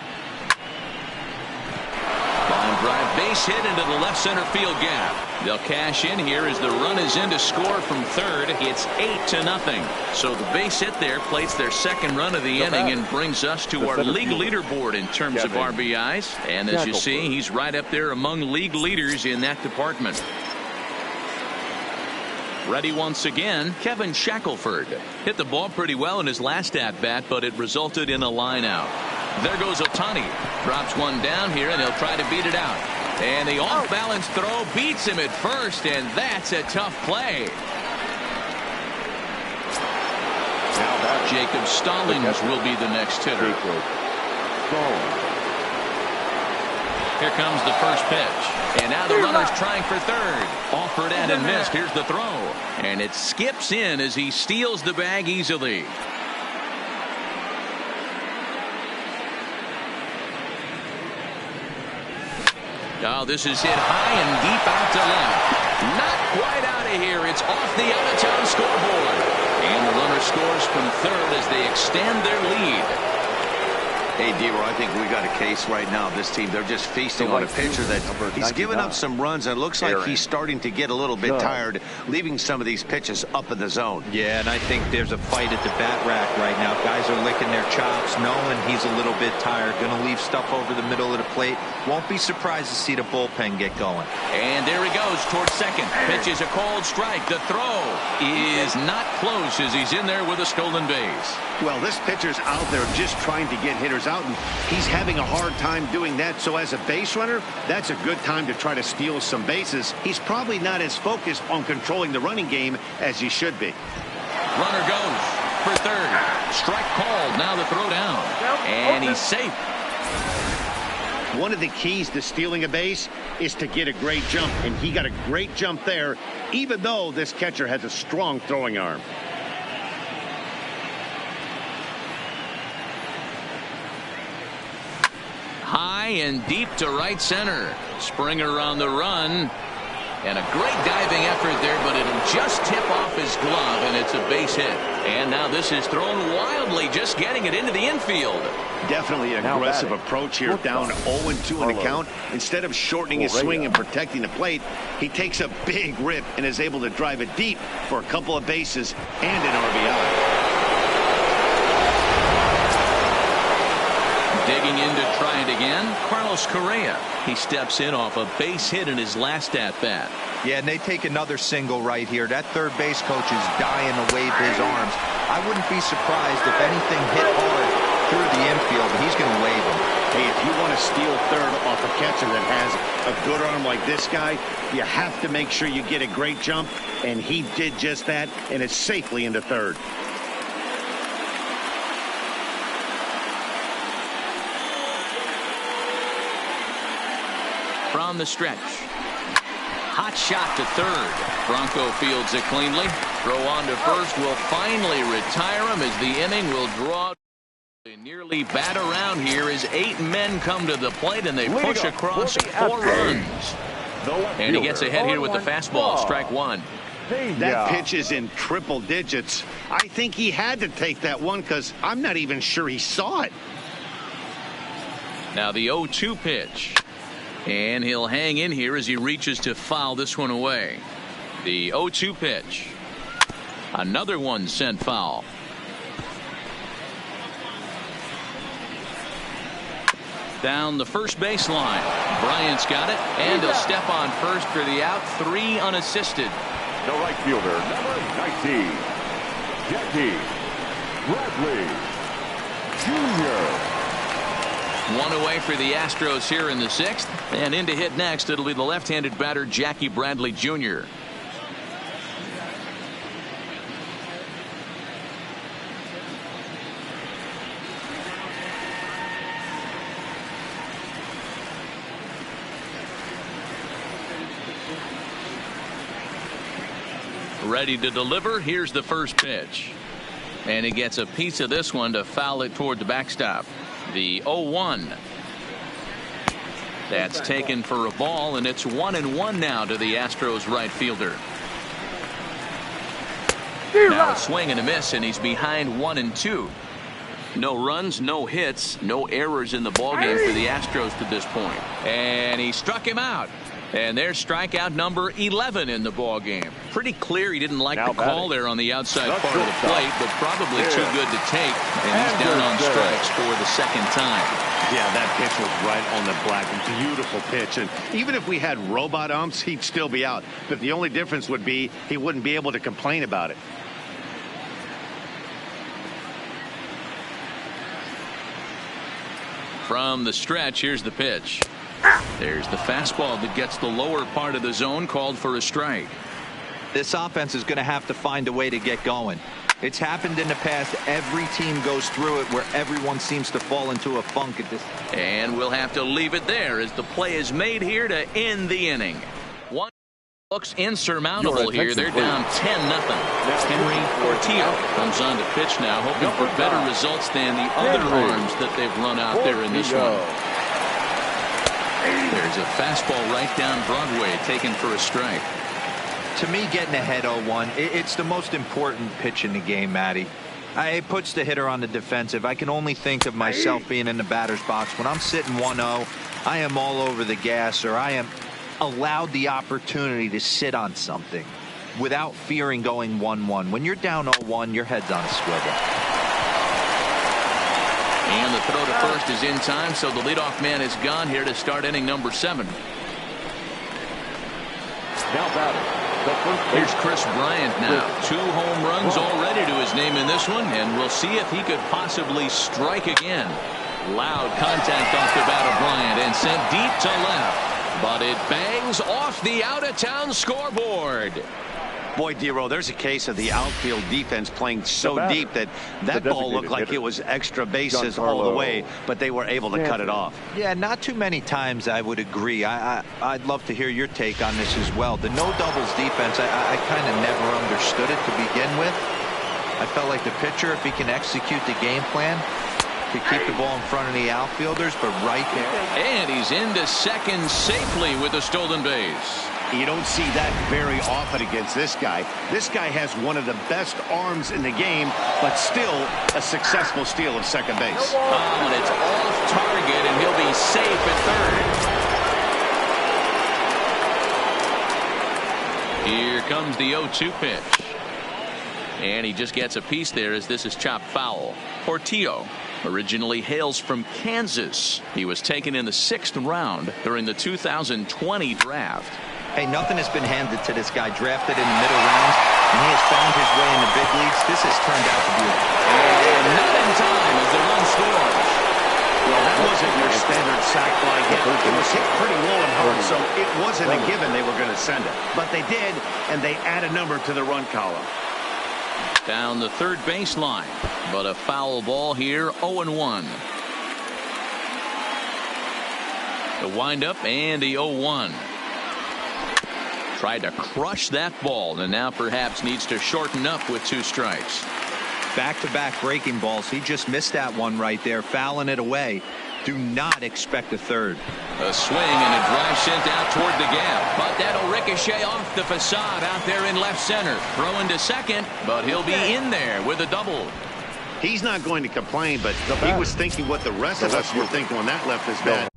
Line drive, base hit into the left center field gap. They'll cash in here as the run is in to score from third. It's 8-0. So the base hit there plates their second run of the inning and brings us to our league leaderboard in terms of RBIs. And as you see, he's right up there among league leaders in that department. Ready once again, Kevin Shackelford. Hit the ball pretty well in his last at-bat, but it resulted in a line out. There goes Ohtani. Drops one down here, and he'll try to beat it out. And the off-balance throw beats him at first, and that's a tough play. Jacob Stallings will be the next hitter. Here comes the first pitch. And now the runner's trying for third. Offered and missed. Here's the throw. And it skips in as he steals the bag easily. Oh, this is hit high and deep out to left. Not quite out of here. It's off the out-of-town scoreboard. And the runner scores from third as they extend their lead. Hey, D-Roy, I think we got a case right now. This team, they're just feasting on a pitcher that he's given up some runs, and it looks like he's starting to get a little bit tired, leaving some of these pitches up in the zone. Yeah, and I think there's a fight at the bat rack right now. Guys are licking their chops, knowing he's a little bit tired, going to leave stuff over the middle of the plate. Won't be surprised to see the bullpen get going. And there he goes towards second. Pitch is a cold strike. The throw is not close as he's in there with a stolen base. Well, this pitcher's out there just trying to get hitters out, and he's having a hard time doing that. So as a base runner, that's a good time to try to steal some bases. He's probably not as focused on controlling the running game as he should be. Runner goes for third. Strike called. Now the throw down. And he's safe. One of the keys to stealing a base is to get a great jump, and he got a great jump there, even though this catcher has a strong throwing arm. High and deep to right center. Springer on the run. And a great diving effort there, but it'll just tip off his glove, and it's a base hit. And now this is thrown wildly, just getting it into the infield. Definitely an aggressive approach here, down 0-2 in the count. Instead of shortening his swing and protecting the plate, he takes a big rip and is able to drive it deep for a couple of bases and an RBI. Digging in to try it again, Carlos Correa. He steps in off a base hit in his last at-bat. Yeah, and they take another single right here. That third base coach is dying to wave his arms. I wouldn't be surprised if anything hit hard through the infield. He's going to wave them. Hey, if you want to steal third off a catcher that has a good arm like this guy, you have to make sure you get a great jump, and he did just that and is safely into third. From the stretch. Hot shot to third. Bronco fields it cleanly. Throw on to first will finally retire him as the inning will draw. They nearly bat around here as 8 men come to the plate and they push across 4 runs. And he gets ahead here with the fastball. Strike one. That pitch is in triple digits. I think he had to take that one because I'm not even sure he saw it. Now the 0-2 pitch. And he'll hang in here as he reaches to foul this one away. The 0-2 pitch. Another one sent foul. Down the first baseline. Bryant's got it, and he'll step on first for the out. 3 unassisted. The right fielder, number 19, Jackie Bradley Jr. 1 away for the Astros here in the 6th. And in to hit next, it'll be the left-handed batter, Jackie Bradley Jr. Ready to deliver. Here's the first pitch. And he gets a piece of this one to foul it toward the backstop. The 0-1. That's taken for a ball, and it's 1-1 now to the Astros right fielder. Now a swing and a miss, and he's behind 1-2. No runs, no hits, no errors in the ballgame for the Astros to this point. And he struck him out. And there's strikeout number 11 in the ballgame. Pretty clear he didn't like the call there on the outside part of the plate, but probably too good to take. And he's down on strikes for the second time. Yeah, that pitch was right on the black. Beautiful pitch. And even if we had robot umps, he'd still be out. But the only difference would be he wouldn't be able to complain about it. From the stretch, here's the pitch. There's the fastball that gets the lower part of the zone, called for a strike. This offense is going to have to find a way to get going. It's happened in the past. Every team goes through it where everyone seems to fall into a funk at this. And we'll have to leave it there as the play is made here to end the inning. One looks insurmountable here. They're down 10-0. Henry Portillo comes on to pitch now, hoping for better results than the other arms that they've run out there in this one. There's a fastball right down Broadway, taken for a strike. To me, getting ahead 0-1, it's the most important pitch in the game, Matty. It puts the hitter on the defensive. I can only think of myself being in the batter's box. When I'm sitting 1-0, I am all over the gas, or I am allowed the opportunity to sit on something without fearing going 1-1. When you're down 0-1, your head's on a swivel. And the throw to first is in time, so the leadoff man is gone here to start inning number 7. Now batting. Here's Chris Bryant now. 2 home runs already to his name in this one, and we'll see if he could possibly strike again. Loud contact off the bat of Bryant and sent deep to left, but it bangs off the out-of-town scoreboard. Boy, Dero, there's a case of the outfield defense playing so deep that ball looked like it was extra bases all the way, but they were able to cut it off. Yeah, not too many times I would agree. I'd love to hear your take on this as well. The no doubles defense, I kind of never understood it to begin with. I felt like the pitcher, if he can execute the game plan, could keep the ball in front of the outfielders, but right there. And he's into second safely with a stolen base. You don't see that very often against this guy. This guy has one of the best arms in the game, but still a successful steal of second base. Oh, and it's off target, and he'll be safe at third. Here comes the 0-2 pitch. And he just gets a piece there as this is chopped foul. Portillo originally hails from Kansas. He was taken in the 6th round during the 2020 draft. Hey, nothing has been handed to this guy. Drafted in the middle rounds, and he has found his way in the big leagues. This has turned out to be and not in time as the run scores. Well, that wasn't your standard sac fly hit. It was hit pretty low and hard, so it wasn't a given they were going to send it. But they did, and they add a number to the run column. Down the third baseline, but a foul ball here, 0-1. The windup and the 0-1. Tried to crush that ball, and now perhaps needs to shorten up with 2 strikes. Back-to-back breaking balls. He just missed that one right there, fouling it away. Do not expect a third. A swing and a drive sent out toward the gap, but that'll ricochet off the facade out there in left center. Throwing to second, but he'll be in there with a double. He's not going to complain, but he was thinking what the rest of us were thinking when that left his bat.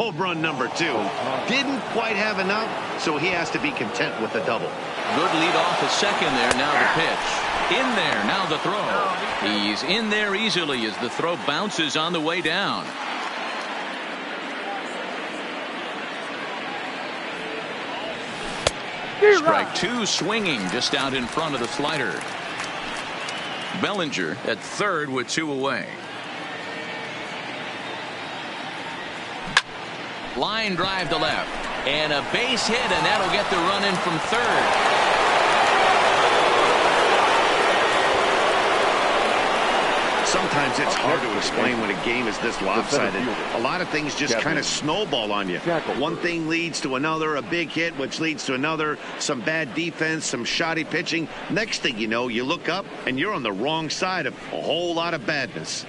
home run number 2. Didn't quite have enough, so he has to be content with the double. Good lead off at second there. Now the pitch. In there. Now the throw. He's in there easily as the throw bounces on the way down. Strike 2, swinging just out in front of the slider. Bellinger at third with 2 away. Line drive to left. And a base hit, and that'll get the run in from third. Sometimes it's hard to explain when a game is this lopsided. A lot of things just kind of snowball on you. One thing leads to another, a big hit, which leads to another, some bad defense, some shoddy pitching. Next thing you know, you look up, and you're on the wrong side of a whole lot of badness.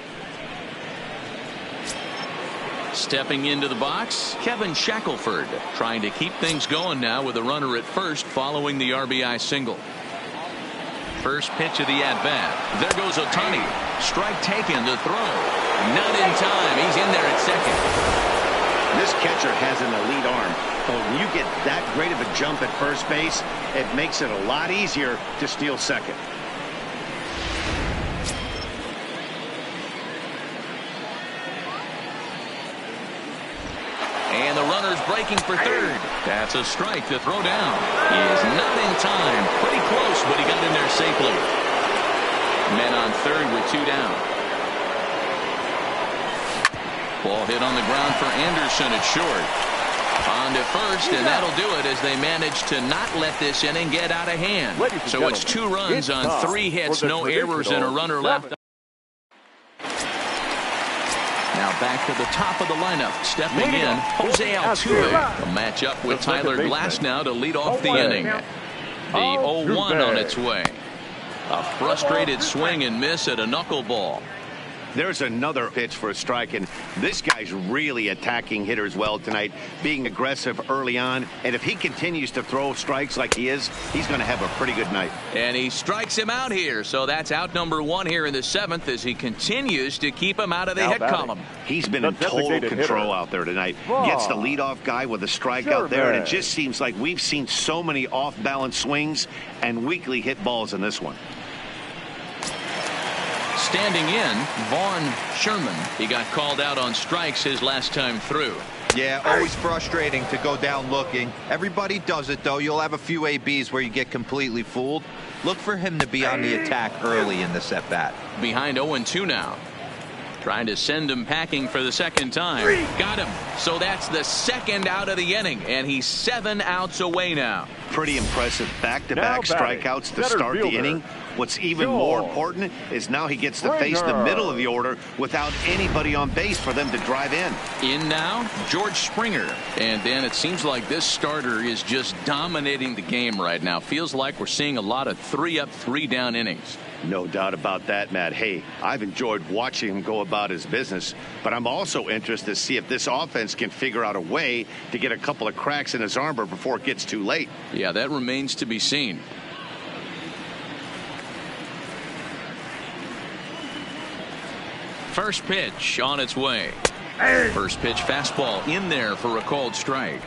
Stepping into the box, Kevin Shackelford, trying to keep things going now with a runner at first following the RBI single. First pitch of the at-bat. There goes Ohtani. Strike taken, the throw. Not in time. He's in there at second. This catcher has an elite arm, but when you get that great of a jump at first base, it makes it a lot easier to steal second. And the runner's breaking for third. That's a strike to throw down. He is not in time. Pretty close, but he got in there safely. Men on third with 2 down. Ball hit on the ground for Anderson at short. On to first, and that'll do it as they manage to not let this inning get out of hand. So it's 2 runs on 3 hits, no errors, and a runner left. Now back to the top of the lineup. Stepping in, HOU will match up with Tyler Glass now to lead off the inning. The 0-1 on its way. A frustrated swing and miss at a knuckleball. There's another pitch for a strike, and this guy's really attacking hitters well tonight, being aggressive early on. And if he continues to throw strikes like he is, he's going to have a pretty good night. And he strikes him out here, so that's out number 1 here in the 7th as he continues to keep him out of the hit column. He's been in total control out there tonight. Gets the leadoff guy with a strike out there, and it just seems like we've seen so many off-balance swings and weakly hit balls in this one. Standing in, Vaughn Sherman. He got called out on strikes his last time through. Yeah, always frustrating to go down looking. Everybody does it, though. You'll have a few ABs where you get completely fooled. Look for him to be on the attack early in this at-bat. Behind 0-2 now. Trying to send him packing for the second time. Got him. So that's the second out of the inning, and he's 7 outs away now. Pretty impressive back-to-back strikeouts to start the inning. What's even more important is now he gets to face the middle of the order without anybody on base for them to drive in. In now, George Springer. And then it seems like this starter is just dominating the game right now. Feels like we're seeing a lot of 3-up, 3-down innings. No doubt about that, Matt. Hey, I've enjoyed watching him go about his business, but I'm also interested to see if this offense can figure out a way to get a couple of cracks in his armor before it gets too late. Yeah, that remains to be seen. First pitch on its way. First pitch fastball in there for a called strike.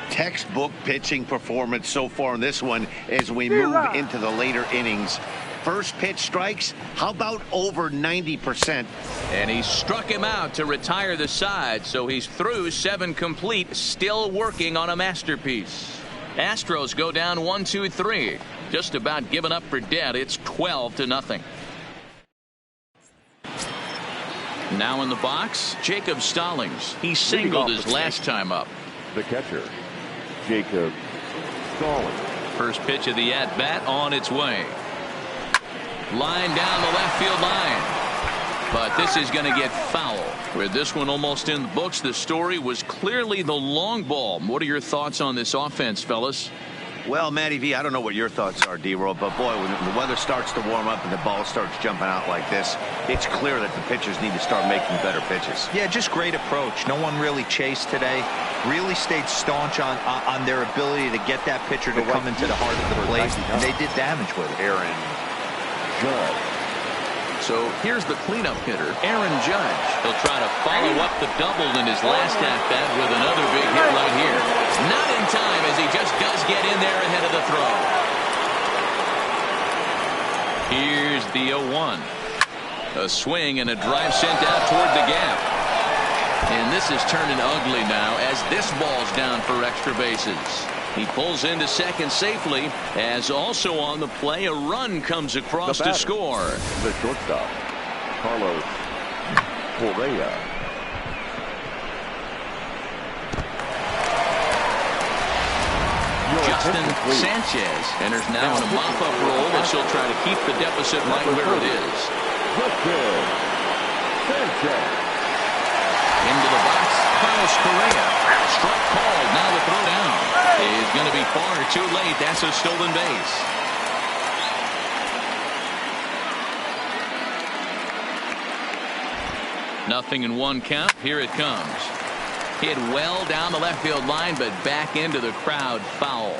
Textbook pitching performance so far in this one as we move into the later innings. First pitch strikes, how about over 90%? And he struck him out to retire the side, so he's through 7 complete, still working on a masterpiece. Astros go down 1-2-3. Just about given up for dead. It's 12-0. Now in the box, Jacob Stallings. He singled his last time up. The catcher, Jacob Stallings. First pitch of the at-bat on its way. Line down the left field line. But this is going to get foul. With this one almost in the books, the story was clearly the long ball. What are your thoughts on this offense, fellas? Well, Matty V, I don't know what your thoughts are, D-Roll, but boy, when the weather starts to warm up and the ball starts jumping out like this, it's clear that the pitchers need to start making better pitches. Yeah, just great approach. No one really chased today. Really stayed staunch on their ability to get that pitcher to come into the heart of the plate, and they did damage with it. Aaron Judge. So here's the cleanup hitter, Aaron Judge. He'll try to follow up the double in his last at-bat with another big hit right here. Not in time, as he just does get in there ahead of the throw. Here's the 0-1. A swing and a drive sent out toward the gap. And this is turning ugly now as this ball's down for extra bases. He pulls into second safely, as also on the play a run comes across to score. The shortstop, Carlos Correa. Justin Sanchez enters now in a mop-up role as he'll try to keep the deficit right where it is. Justin Sanchez. Into the box, Carlos Correa. Strike called. Now the throw down is going to be far too late. That's a stolen base. Nothing in one count. Here it comes. Hit well down the left field line, but back into the crowd. Foul.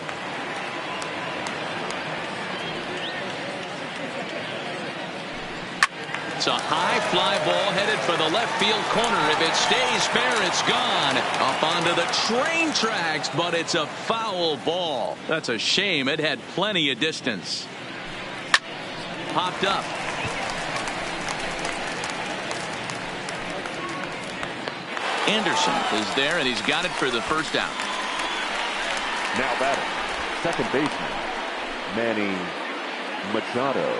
It's a high fly ball headed for the left field corner. If it stays fair, it's gone. Up onto the train tracks, but it's a foul ball. That's a shame. It had plenty of distance. Popped up. Anderson is there, and he's got it for the first out. Now batting, second baseman, Manny Machado.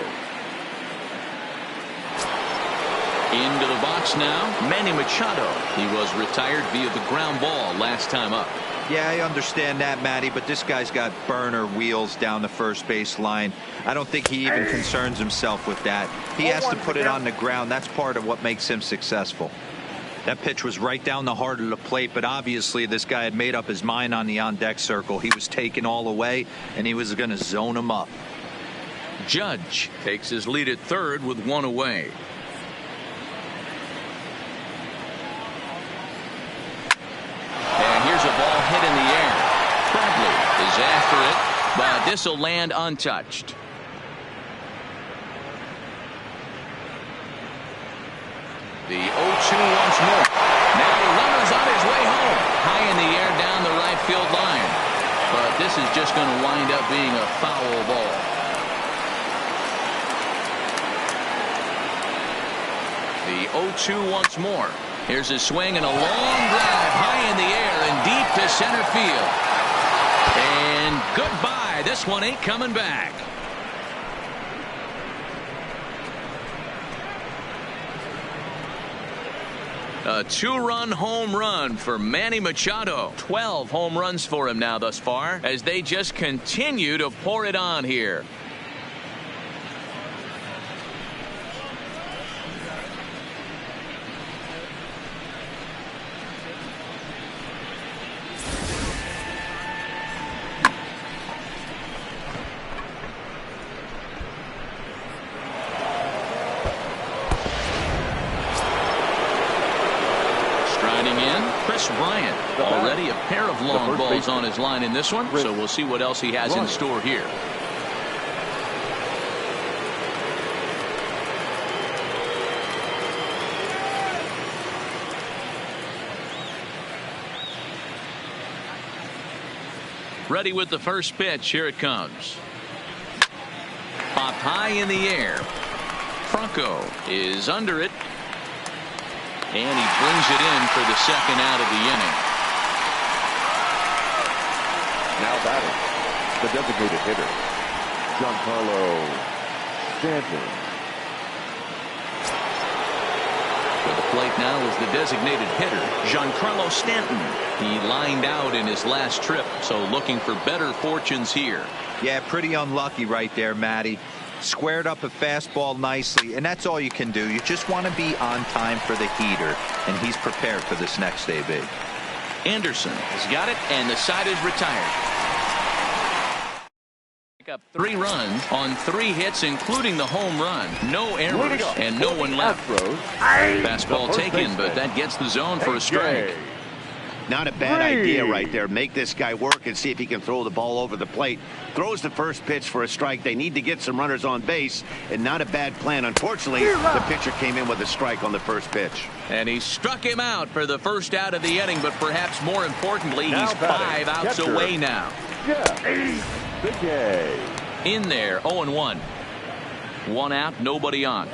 Into the box now, Manny Machado. He was retired via the ground ball last time up. Yeah, I understand that, Matty, but this guy's got burner wheels down the first base line. I don't think he even concerns himself with that. He has to put it on the ground. That's part of what makes him successful. That pitch was right down the heart of the plate, but obviously this guy had made up his mind on the on-deck circle. He was taken all away, and he was going to zone him up. Judge takes his lead at third with one away. And here's a ball hit in the air. Bradley is after it, but this will land untouched. The 0-2 once more. Now the runner's on his way home. High in the air down the right field line. But this is just going to wind up being a foul ball. The 0-2 once more. Here's a swing and a long drive high in the air and deep to center field. And goodbye. This one ain't coming back. A two-run home run for Manny Machado. 12 home runs for him now thus far as they just continue to pour it on here. Bryant, already a pair of long balls on his line in this one, so we'll see what else he has in store here. Ready with the first pitch. Here it comes. Popped high in the air. Franco is under it. And he brings it in for the second out of the inning. Now batting, the designated hitter, Giancarlo Stanton. To the plate now is the designated hitter, Giancarlo Stanton. He lined out in his last trip, so looking for better fortunes here. Yeah, pretty unlucky right there, Matty. Squared up a fastball nicely, and that's all you can do. You just want to be on time for the heater, and he's prepared for this next AB. Anderson has got it, and the side is retired. Pick up 3 runs on 3 hits, including the home run. No errors, and no one left. Fastball taken, but that gets the zone for a strike. Not a bad idea right there. Make this guy work and see if he can throw the ball over the plate. Throws the first pitch for a strike. They need to get some runners on base, and not a bad plan. Unfortunately, the pitcher came in with a strike on the first pitch. And he struck him out for the first out of the inning, but perhaps more importantly, he's 5 outs away now. In there, 0-1. 1 out, nobody on.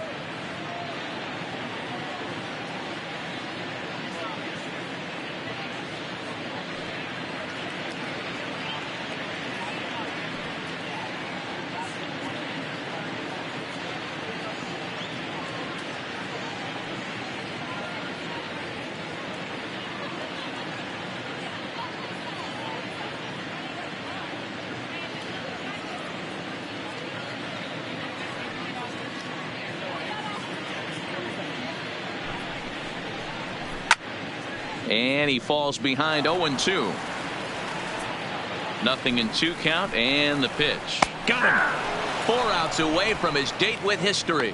And he falls behind 0-2. 0-2 count, and the pitch. Got him. 4 outs away from his date with history.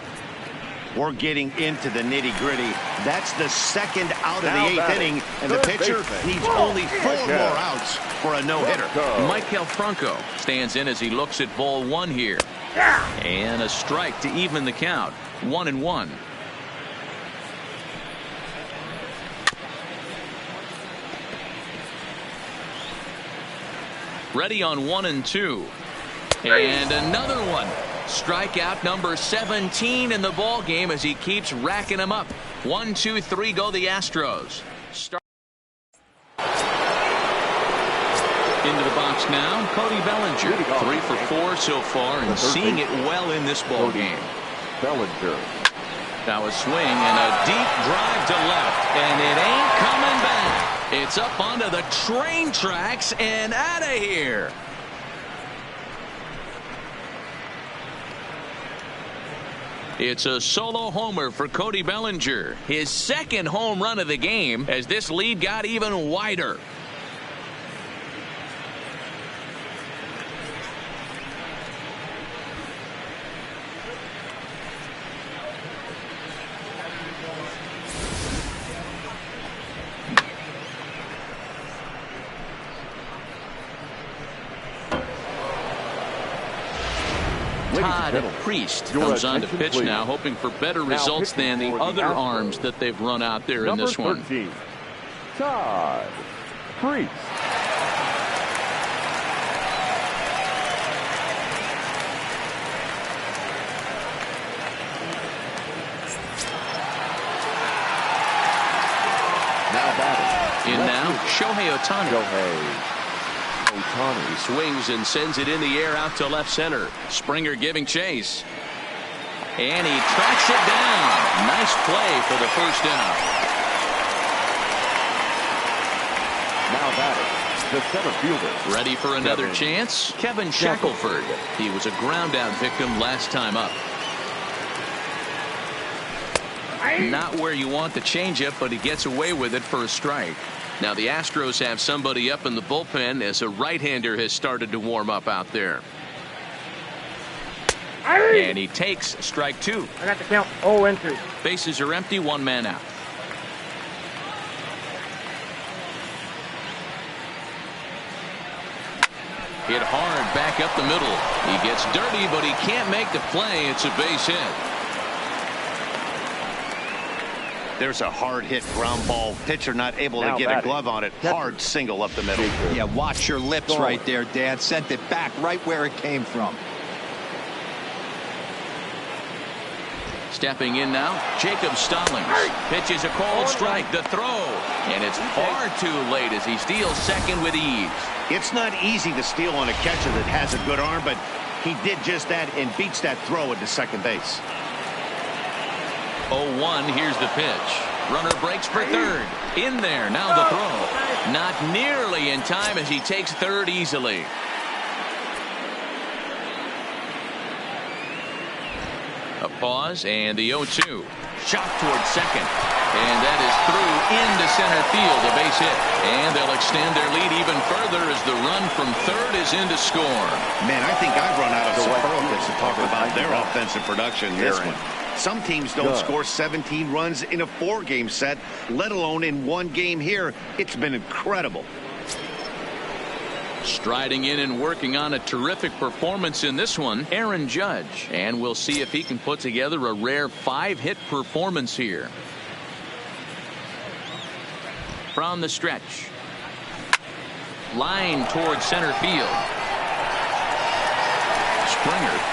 We're getting into the nitty-gritty. That's the second out of the 8th inning, and the pitcher needs only 4 more outs for a no-hitter. Maikel Franco stands in as he looks at ball 1 here. And a strike to even the count. 1-1. Ready on 1-2. And another one. Strikeout number 17 in the ball game as he keeps racking them up. 1, 2, 3 go the Astros. Into the box now, Cody Bellinger. 3 for 4 so far and seeing it well in this ball game. Bellinger. Now a swing and a deep drive to left, and it ain't coming back. It's up onto the train tracks and out of here. It's a solo homer for Cody Bellinger. His second home run of the game as this lead got even wider. Priest comes on to pitch now, hoping for better results than the other arms that they've run out there in this one. Todd Priest. Now batting. In now, Shohei Ohtani. He swings and sends it in the air out to left center. Springer giving chase. And he tracks it down. Nice play for the first out. Now batting, the center fielder. Ready for another chance? Kevin Shackelford. He was a ground out victim last time up. Not where you want the changeup, but he gets away with it for a strike. Now the Astros have somebody up in the bullpen as a right-hander has started to warm up out there. And he takes strike 2. I got the count 0-2. Bases are empty, 1 man out. Hit hard back up the middle. He gets dirty, but he can't make the play. It's a base hit. There's a hard hit ground ball. Pitcher not able to get a glove on it. Hard single up the middle. Yeah, watch your lips right there, Dan. Sent it back right where it came from. Stepping in now, Jacob Stallings. Pitches a cold strike. The throw. And it's far too late as he steals second with ease. It's not easy to steal on a catcher that has a good arm, but he did just that and beats that throw into second base. 0-1, here's the pitch. Runner breaks for third. In there, now the throw. Not nearly in time as he takes third easily. A pause, and the 0-2. Shot towards second. And that is through into center field, a base hit. And they'll extend their lead even further as the run from third is in to score. Man, I think I've run out of superlatives to talk about their offensive production this one. Some teams don't score 17 runs in a 4-game set, let alone in one game here. It's been incredible. Striding in and working on a terrific performance in this one, Aaron Judge. And we'll see if he can put together a rare 5-hit performance here. From the stretch. Line towards center field. Springer.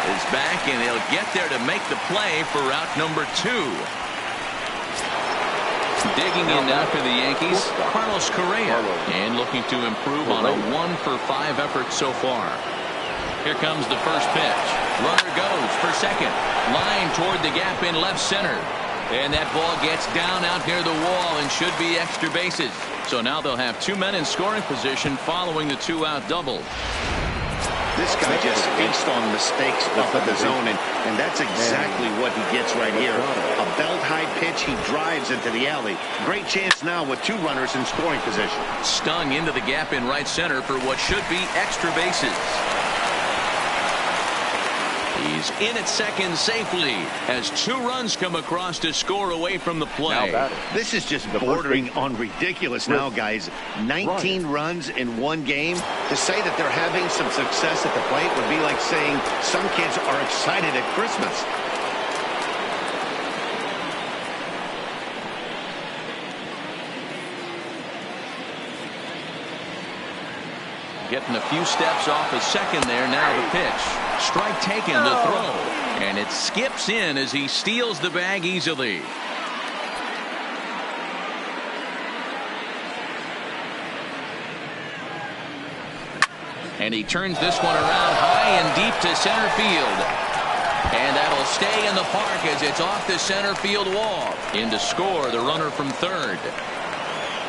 Is back, and they'll get there to make the play for route number 2. Digging in now for the Yankees, Carlos Correa, and looking to improve on a 1-for-5 effort so far. Here comes the first pitch. Runner goes for second. Line toward the gap in left center. And that ball gets down out near the wall and should be extra bases. So now they'll have 2 men in scoring position following the 2-out double. This guy just feasts on mistakes up at the zone, and that's exactly what he gets right here. A belt-high pitch, he drives into the alley. Great chance now with 2 runners in scoring position. Stung into the gap in right center for what should be extra bases. He's in at second safely as 2 runs come across to score away from the play. This is just bordering on ridiculous now, guys. 19 runs in 1 game. To say that they're having some success at the plate would be like saying some kids are excited at Christmas. Getting a few steps off a second there. Now the pitch. Strike taken, the throw. And it skips in as he steals the bag easily. And he turns this one around high and deep to center field. And that'll stay in the park as it's off the center field wall. In to score the runner from third.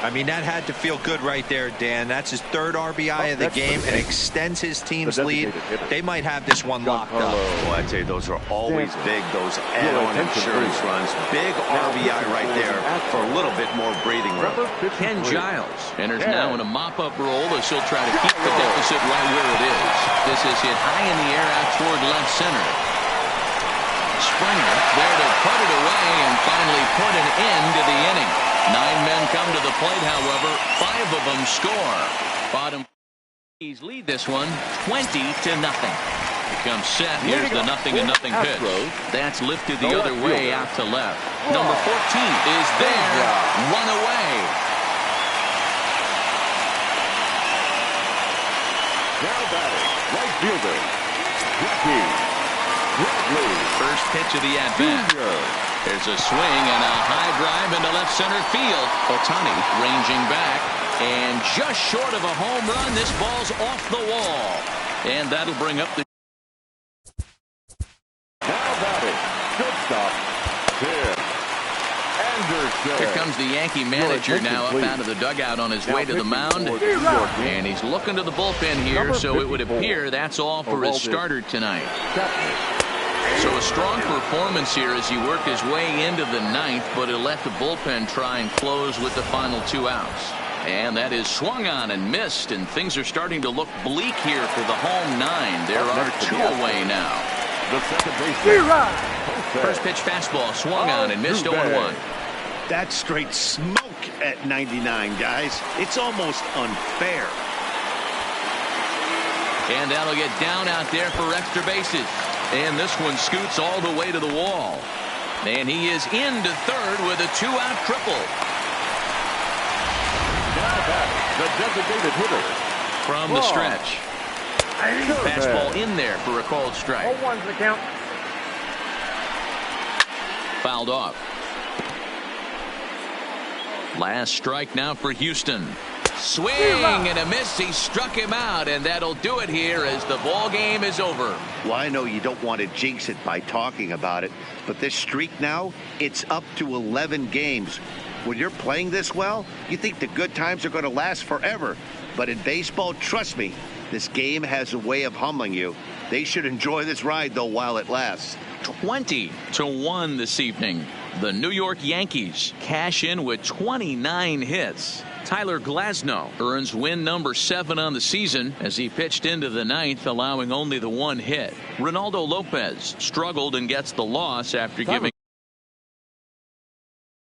I mean, that had to feel good right there, Dan. That's his third RBI of the game and extends his team's lead. They might have this one locked up. Well, I'd say those are always big, those add-on insurance runs. Big RBI right there for a little bit more breathing room. Ken Giles enters now in a mop-up role as he'll try to keep the deficit right where it is. This is hit high in the air out toward left center. Springer there to put it away and finally put an end to the inning. 9 men come to the plate, however. 5 of them score. Bottom lead this one 20-0. Becomes set. Here's the 0-0 pitch. That's lifted the other way out to left. Number 14 is there. One away. Now batting, right fielder, Jackie. First pitch of the at-bat. There's a swing and a high drive into left center field. Ohtani ranging back. And just short of a home run, this ball's off the wall. And that'll bring up the... Now batting, shortstop, Tim Anderson. Here comes the Yankee manager now up out of the dugout on his way to the mound. And he's looking to the bullpen here, so it would appear that's all for his starter tonight. So a strong performance here as he worked his way into the 9th, but he'll let the bullpen try and close with the final 2 outs. And that is swung on and missed, and things are starting to look bleak here for the home 9. There are 2 away now. The second baseman. First pitch fastball swung on and missed 0-1. That's straight smoke at 99, guys. It's almost unfair. And that'll get down out there for extra bases. And this one scoots all the way to the wall. And he is into third with a 2-out triple. Now batting, the designated hitter. From the stretch. Fastball in there for a called strike. 0-1's the count. Fouled off. Last strike now for Houston. Swing and a miss. He struck him out, and that'll do it here as the ball game is over. Well, I know you don't want to jinx it by talking about it, but this streak now, it's up to 11 games. When you're playing this well, you think the good times are going to last forever. But in baseball, trust me, this game has a way of humbling you. They should enjoy this ride, though, while it lasts. 20-1 this evening. The New York Yankees cash in with 29 hits. Tyler Glasnow earns win number 7 on the season as he pitched into the 9th, allowing only the 1 hit. Ronaldo Lopez struggled and gets the loss after giving